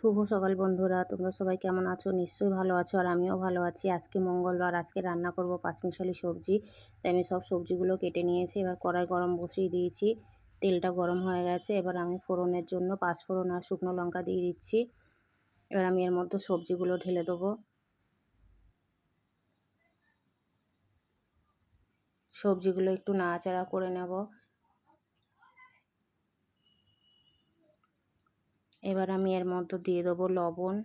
শুভ সকাল বন্ধুরা, তোমরা সবাই কেমন আছো? নিশ্চয়ই ভালো আছো, আর আমিও ভালো আছি। আজকে মঙ্গলবার, আজকে রান্না করব পাঁচমিশালি সবজি। তাই আমি সব সবজিগুলো কেটে নিয়েছি। এবার কড়াই গরম বসিয়ে দিয়েছি, তেলটা গরম হয়ে গেছে। এবার আমি ফোড়নের জন্য পাঁচফোড়ন আর শুকনো লঙ্কা দিয়ে দিচ্ছি। এবার আমি এর মধ্যে সবজিগুলো ঢেলে দেবো। সবজিগুলো একটু নাড়াচাড়া করে নেব। এবার আমি এর মধ্যে দিয়ে দেবো লবণ,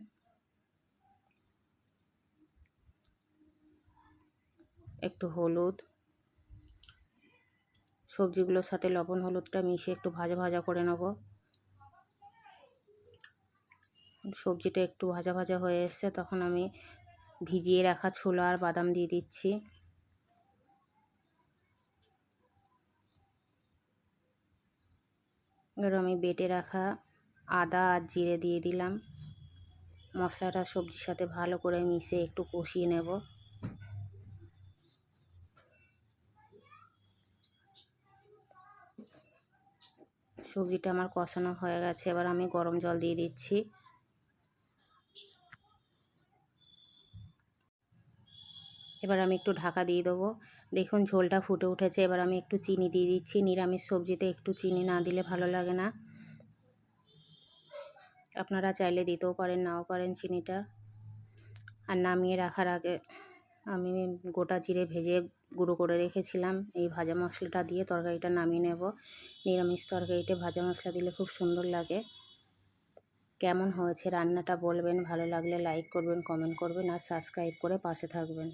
একটু হলুদ। সবজিগুলোর সাথে লবণ হলুদটা মিশিয়ে একটু ভাজা ভাজা করে নেব। সবজিটা একটু ভাজা ভাজা হয়ে এসছে, তখন আমি ভিজিয়ে রাখা ছোলা আর বাদাম দিয়ে দিচ্ছি। এবার আমি বেটে রাখা আদা আর জিরে দিয়ে দিলাম। মশলাটা সবজির সাথে ভালো করে মিশে একটু কষিয়ে নেব। সবজিটা আমার কষানো হয়ে গেছে। এবার আমি গরম জল দিয়ে দিচ্ছি। এবার আমি একটু ঢাকা দিয়ে দেবো। দেখুন ঝোলটা ফুটে উঠেছে। এবার আমি একটু চিনি দিয়ে দিচ্ছি। নিরামিষ সবজিতে একটু চিনি না দিলে ভালো লাগে না। আপনারা চাইলে দিতেও পারেন, নাও পারেন চিনিটা। আর নামিয়ে রাখার আগে আমি গোটা জিরে ভেজে গুঁড়ো করে রেখেছিলাম। এই ভাজা মশলাটা দিয়ে তরকারিটা নামিয়ে নেব। নিরামিষ তরকারিতে ভাজা মশলা দিলে খুব সুন্দর লাগে। কেমন হয়েছে রান্নাটা বলবেন, ভালো লাগলে লাইক করবেন, কমেন্ট করবেন আর সাবস্ক্রাইব করে পাশে থাকবেন।